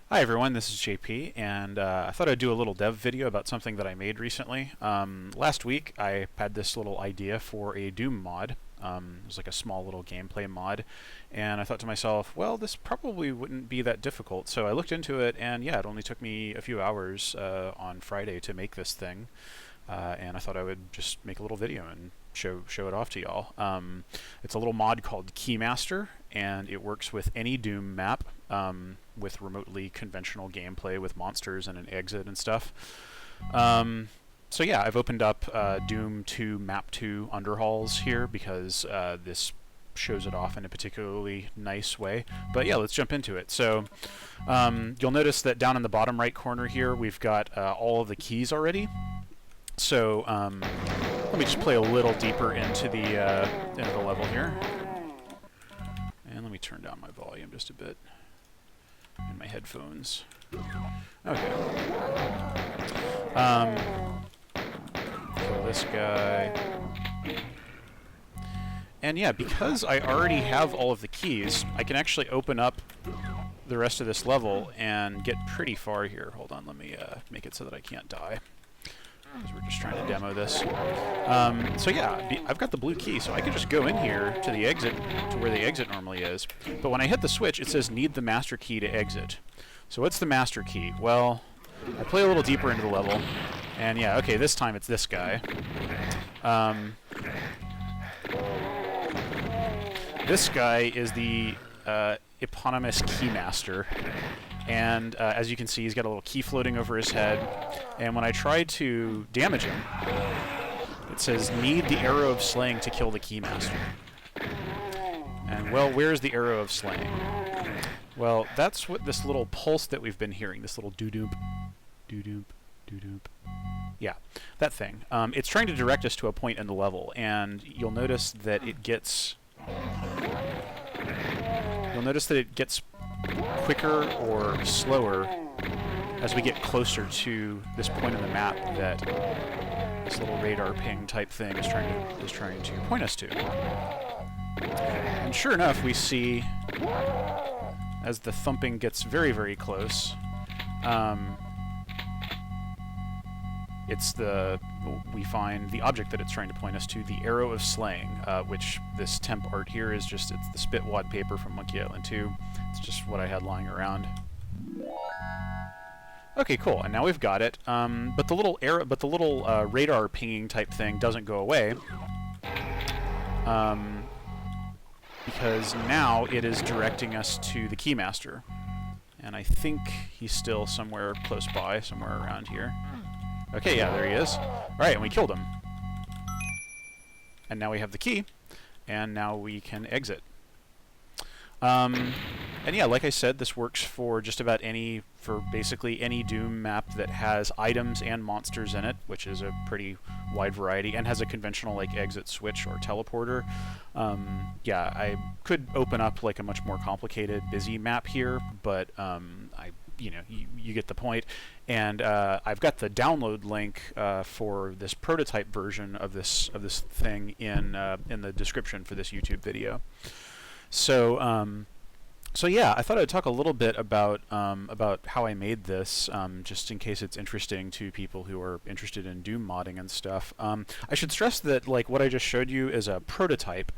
Hi everyone, this is JP, and I thought I'd do a little dev video about something that I made recently. Last week I had this little idea for a Doom mod. It was like a small little gameplay mod, and I thought to myself, well, this probably wouldn't be that difficult. So I looked into it, and yeah, it only took me a few hours on Friday to make this thing. And I thought I would just make a little video and show it off to y'all. It's a little mod called Keymaster, and it works with any Doom map with remotely conventional gameplay with monsters and an exit and stuff. So yeah, I've opened up Doom 2 Map 2 Underhalls here because this shows it off in a particularly nice way. But yeah, let's jump into it. So you'll notice that down in the bottom right corner here, we've got all of the keys already. So let me just play a little deeper into the level here, and let me turn down my volume just a bit in my headphones. Okay. Kill this guy, and yeah, because I already have all of the keys, I can actually open up the rest of this level and get pretty far here. Hold on, let me make it so that I can't die, because we're just trying to demo this. So yeah, I've got the blue key, so I can just go in here to the exit, to where the exit normally is. But when I hit the switch, it says need the master key to exit. So what's the master key? Well, I play a little deeper into the level, and yeah, okay, this time it's this guy. This guy is the eponymous Keymaster. And as you can see, he's got a little key floating over his head. And when I try to damage him, it says, need the arrow of slaying to kill the Keymaster. And, well, where's the arrow of slaying? Well, that's what this little pulse that we've been hearing, this little doo-doop, doo-doop, doo-doop. Yeah, that thing. It's trying to direct us to a point in the level, and you'll notice that it gets... quicker or slower as we get closer to this point in the map that this little radar ping type thing is trying to point us to. And sure enough, we see as the thumping gets very, very close, we find the object that it's trying to point us to, the arrow of slaying, which this temp art here is just, it's the spit wad paper from Monkey Island 2. It's just what I had lying around. Okay, cool, and now we've got it. But the little radar pinging type thing doesn't go away, because now it is directing us to the Keymaster. And I think he's still somewhere close by, somewhere around here. Okay, yeah, there he is. Alright, and we killed him. And now we have the key, and now we can exit. And yeah, like I said, this works for just about basically any Doom map that has items and monsters in it, which is a pretty wide variety, and has a conventional like exit switch or teleporter. Yeah, I could open up like a much more complicated, busy map here, but you get the point. And I've got the download link for this prototype version of this thing in the description for this YouTube video. So yeah, I thought I'd talk a little bit about how I made this, just in case it's interesting to people who are interested in Doom modding and stuff. I should stress that like what I just showed you is a prototype.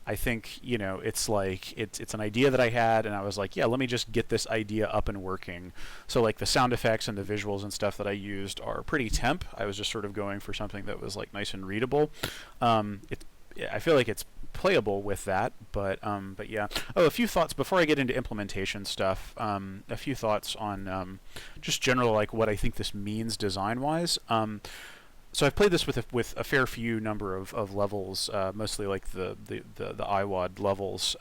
I think, it's like, it's an idea that I had, and I was like, yeah, let me just get this idea up and working. So like the sound effects and the visuals and stuff that I used are pretty temp. I was just sort of going for something that was like nice and readable. I feel like it's playable with that, but yeah. Oh, a few thoughts before I get into implementation stuff. A few thoughts on just general like what I think this means design-wise. So I've played this with a fair few number of levels, mostly like the IWAD levels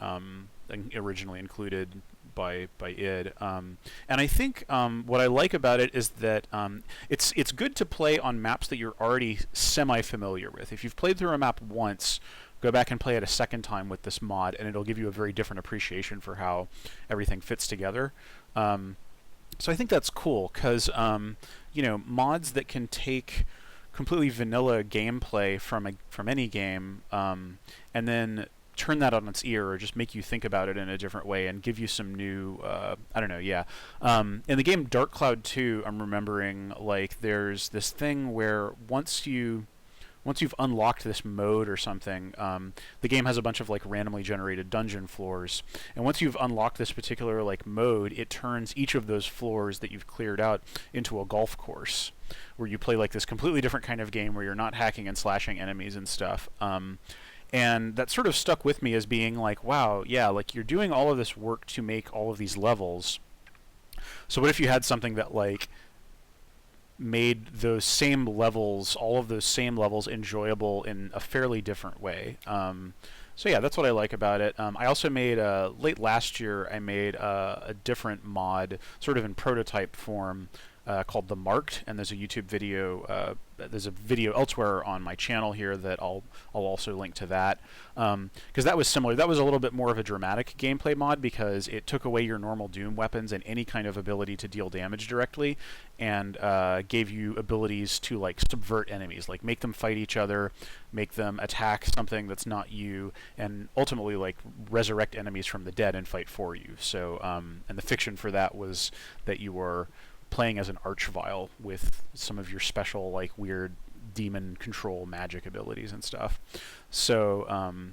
originally included by id. And I think what I like about it is that it's good to play on maps that you're already semi-familiar with. If you've played through a map once, go back and play it a second time with this mod, and it'll give you a very different appreciation for how everything fits together. So I think that's cool, because mods that can take completely vanilla gameplay from any game, and then turn that on its ear, or just make you think about it in a different way and give you some new, I don't know, yeah. In the game Dark Cloud 2, I'm remembering, like, there's this thing where once you've unlocked this mode or something, the game has a bunch of like randomly generated dungeon floors, and once you've unlocked this particular like mode, it turns each of those floors that you've cleared out into a golf course, where you play like this completely different kind of game where you're not hacking and slashing enemies and stuff. And that sort of stuck with me as being like, wow, yeah, like you're doing all of this work to make all of these levels. So what if you had something that like made those same levels, all of those same levels, enjoyable in a fairly different way? So yeah, that's what I like about it. I also made, late last year, I made a different mod, sort of in prototype form, called The Marked, and there's a YouTube video, there's a video elsewhere on my channel here that I'll also link to that, because that was similar. That was a little bit more of a dramatic gameplay mod, because it took away your normal Doom weapons and any kind of ability to deal damage directly, and gave you abilities to like subvert enemies, like make them fight each other, make them attack something that's not you, and ultimately like resurrect enemies from the dead and fight for you. So and the fiction for that was that you were playing as an archvile with some of your special like weird demon control magic abilities and stuff. So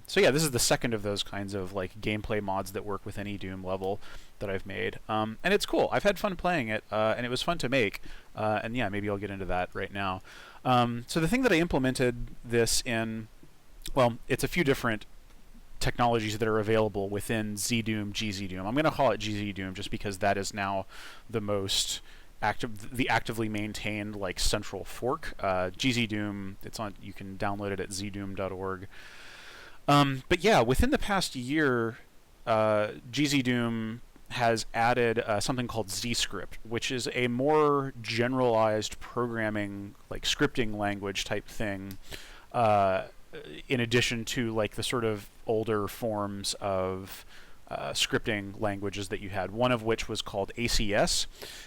so yeah, this is the second of those kinds of like gameplay mods that work with any Doom level that I've made, and it's cool. I've had fun playing it, and it was fun to make, and yeah, maybe I'll get into that right now. So the thing that I implemented this in, well, it's a few different technologies that are available within ZDoom, GZDoom. I'm going to call it GZDoom just because that is now the most actively maintained like central fork. GZDoom, it's on. You can download it at zdoom.org. But yeah, within the past year, GZDoom has added something called ZScript, which is a more generalized programming, like scripting language type thing, in addition to like the sort of older forms of scripting languages that you had. One of which was called ACS,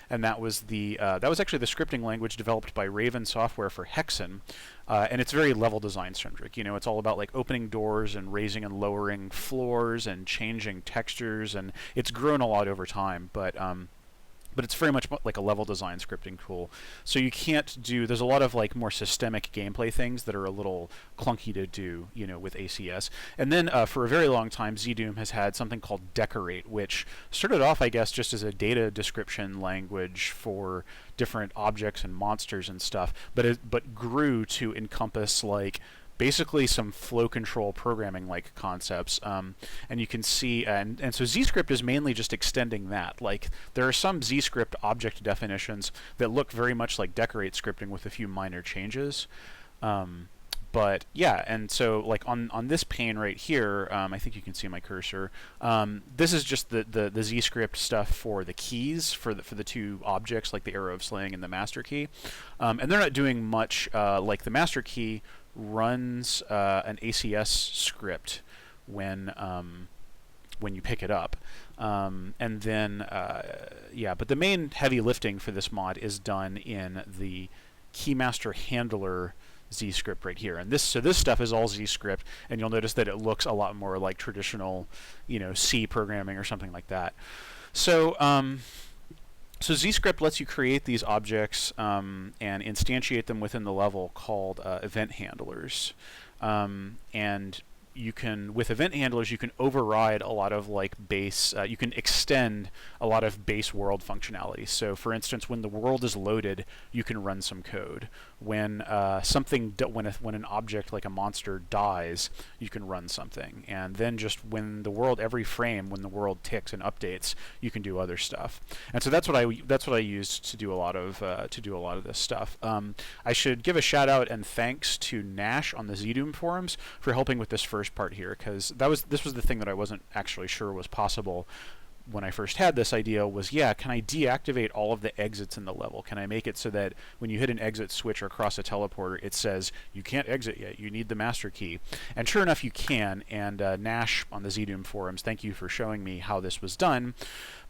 and that was actually the scripting language developed by Raven Software for Hexen, and it's very level design centric. You know, it's all about like opening doors and raising and lowering floors and changing textures, and it's grown a lot over time. But it's very much like a level design scripting tool. So you can't do, there's a lot of like more systemic gameplay things that are a little clunky to do, you know, with ACS. And then for a very long time, ZDoom has had something called Decorate, which started off, I guess, just as a data description language for different objects and monsters and stuff, but grew to encompass like basically some flow control programming like concepts, and you can see, and so ZScript is mainly just extending that. Like there are some ZScript object definitions that look very much like Decorate scripting with a few minor changes, but yeah, and so like on this pane right here, I think you can see my cursor. This is just the ZScript stuff for the keys for the two objects, like the Arrow of Slaying and the Master Key, and they're not doing much. Like the Master Key runs an ACS script when you pick it up, and then yeah, but the main heavy lifting for this mod is done in the Keymaster handler ZScript right here, and this stuff is all ZScript, and you'll notice that it looks a lot more like traditional, you know, C programming or something like that. So so ZScript lets you create these objects and instantiate them within the level called event handlers, and you can, with event handlers, you can override a lot of like base, you can extend a lot of base world functionality. So for instance, when the world is loaded, you can run some code. When when an object like a monster dies, you can run something. And then just when the world, every frame, when the world ticks and updates, you can do other stuff. And so that's what I used to do a lot of this stuff. I should give a shout out and thanks to Nash on the ZDoom forums for helping with this first part here, because this was the thing that I wasn't actually sure was possible when I first had this idea. Was, yeah, can I deactivate all of the exits in the level? Can I make it so that when you hit an exit switch or cross a teleporter, it says you can't exit yet, you need the master key? And sure enough, you can. And Nash on the ZDoom forums, thank you for showing me how this was done.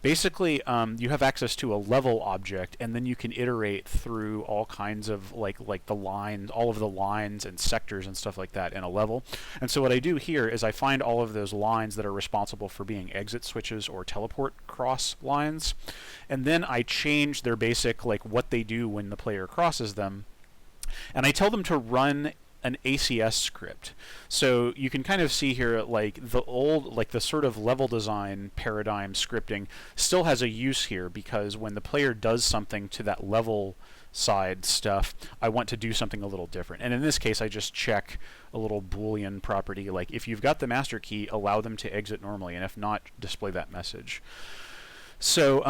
basically you have access to a level object, and then you can iterate through all kinds of like the lines, all of the lines and sectors and stuff like that in a level. And so what I do here is I find all of those lines that are responsible for being exit switches or teleport cross lines, and then I change their basic, like what they do when the player crosses them, and I tell them to run an ACS script. So you can kind of see here, like the old, like the sort of level design paradigm scripting still has a use here, because when the player does something to that level side stuff, I want to do something a little different. And in this case, I just check a little Boolean property, like if you've got the master key, allow them to exit normally, and if not, display that message. So,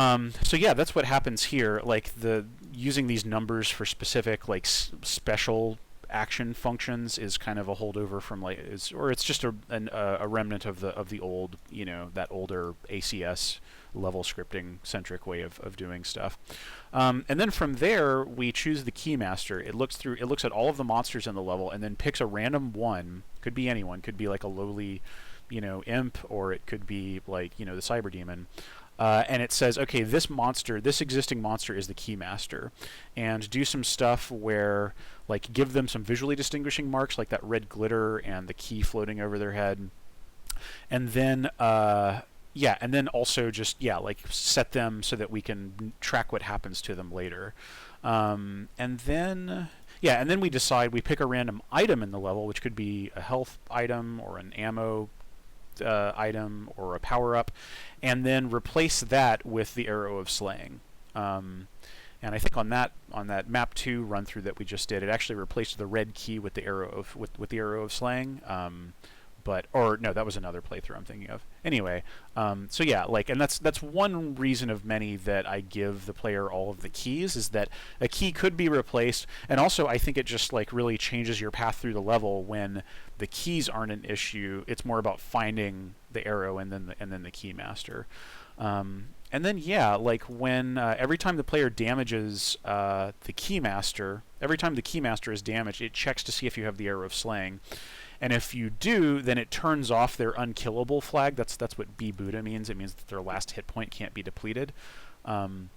so yeah, that's what happens here. Like using these numbers for specific, like special action functions is kind of a holdover from or it's just a remnant of the old, that older ACS level scripting centric way of doing stuff. And then from there we choose the Keymaster. It looks at all of the monsters in the level and then picks a random one. Could be anyone. Could be like a lowly, imp, or it could be like the cyber demon. And it says, okay, this existing monster is the Keymaster, and do some stuff where, like, give them some visually distinguishing marks, like that red glitter and the key floating over their head, and then, and then also just, like, set them so that we can track what happens to them later, and then we decide, we pick a random item in the level, which could be a health item or an ammo item or a power-up, and then replace that with the arrow of slaying. And I think on that map 2 run through that we just did, it actually replaced the red key with the arrow of slaying. Or no, that was another playthrough I'm thinking of. Anyway, so yeah, like, and that's one reason of many that I give the player all of the keys, is that a key could be replaced, and also I think it just like really changes your path through the level when the keys aren't an issue. It's more about finding the arrow and then the Keymaster. And then like when every time the player damages the Keymaster, every time the Keymaster is damaged, it checks to see if you have the arrow of slaying. And if you do, then it turns off their unkillable flag. That's what B Buddha means. It means that their last hit point can't be depleted. And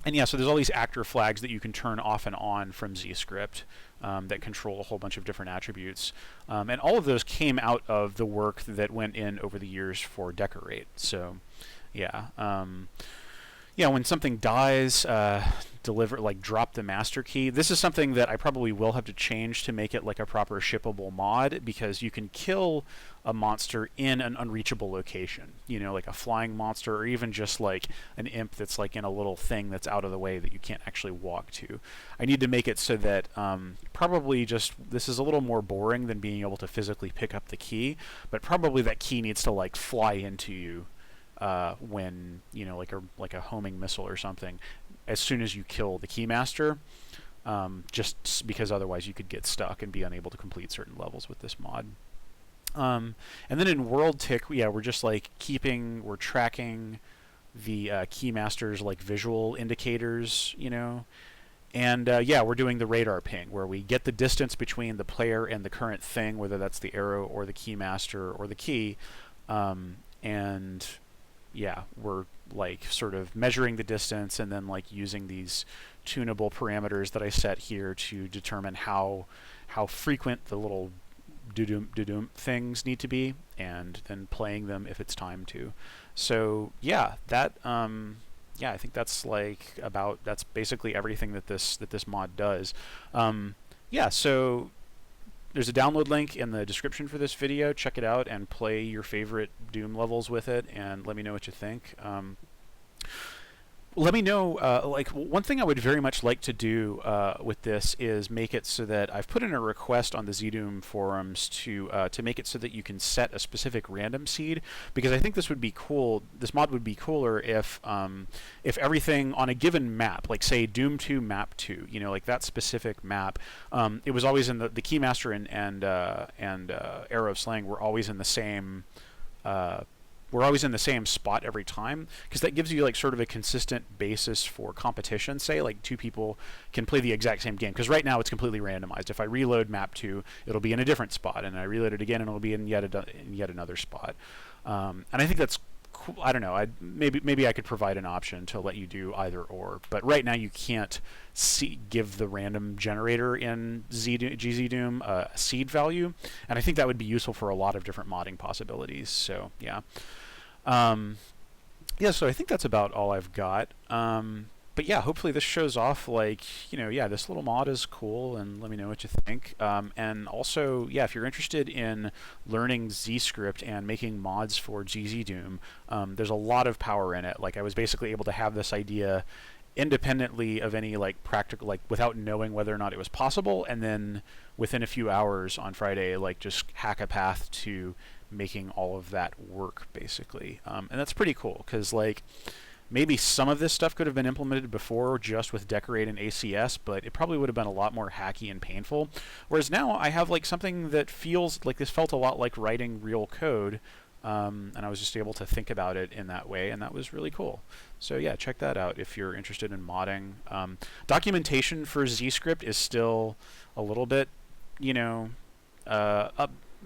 yeah, so there's all these actor flags that you can turn off and on from ZScript that control a whole bunch of different attributes. And all of those came out of the work that went in over the years for Decorate. So yeah. When something dies, drop the master key. This is something that I probably will have to change to make it like a proper shippable mod, because you can kill a monster in an unreachable location, like a flying monster, or even just like an imp that's like in a little thing that's out of the way that you can't actually walk to. I need to make it so that probably just, this is a little more boring than being able to physically pick up the key, but probably that key needs to like fly into you when like a homing missile or something, as soon as you kill the Keymaster, just because otherwise you could get stuck and be unable to complete certain levels with this mod. And then in World Tick, we're just like we're tracking the Keymaster's like visual indicators, and we're doing the radar ping, where we get the distance between the player and the current thing, whether that's the arrow or the Keymaster or the key, and we're like sort of measuring the distance and then like using these tunable parameters that I set here to determine how frequent the little do-doom things need to be, and then playing them if it's time to. So that I think that's that's basically everything that this mod does. So there's a download link in the description for this video. Check it out and play your favorite Doom levels with it, and let me know what you think. Let me know, one thing I would very much like to do with this is make it so that I've put in a request on the ZDoom forums to make it so that you can set a specific random seed, because I think this would be cool. This mod would be cooler if everything on a given map, like say Doom 2 map 2, like that specific map, it was always in the Keymaster and Arrow of Slaying were always in the same. We're always in the same spot every time, because that gives you like sort of a consistent basis for competition. Say like two people can play the exact same game, because right now it's completely randomized. If I reload map 2, it'll be in a different spot, and I reload it again and it'll be in yet another spot. And I think that's I don't know. Maybe I could provide an option to let you do either or. But right now you can't give the random generator in GZDoom a seed value, and I think that would be useful for a lot of different modding possibilities. So yeah. Yeah, so I think that's about all I've got. But yeah, hopefully this shows off, like, yeah, this little mod is cool, and let me know what you think. And also, yeah, if you're interested in learning ZScript and making mods for GZDoom, there's a lot of power in it. Like, I was basically able to have this idea independently of any, like, practical, like, without knowing whether or not it was possible, and then within a few hours on Friday, like, just hack a path to making all of that work, basically. And that's pretty cool, because, like, maybe some of this stuff could have been implemented before just with Decorate and ACS, but it probably would have been a lot more hacky and painful. Whereas now I have, like, something that feels like this felt a lot like writing real code, and I was just able to think about it in that way, and that was really cool. So yeah, check that out if you're interested in modding. Documentation for ZScript is still a little bit,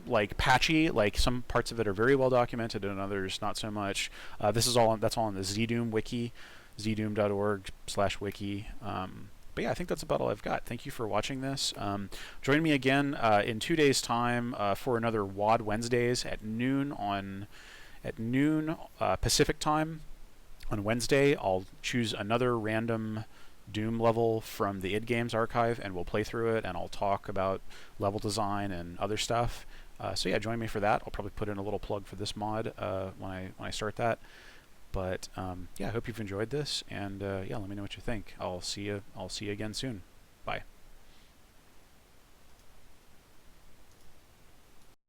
like patchy. Like, some parts of it are very well documented and others not so much. That's all on the ZDoom wiki, zdooom.org/wiki. But yeah, I think that's about all I've got. Thank you for watching this. Join me again in 2 days' time for another WOD Wednesdays at noon Pacific time. On Wednesday, I'll choose another random Doom level from the id Games archive, and we'll play through it, and I'll talk about level design and other stuff. So yeah, join me for that. I'll probably put in a little plug for this mod when I start that. But yeah, I hope you've enjoyed this, and yeah, let me know what you think. I'll see you again soon.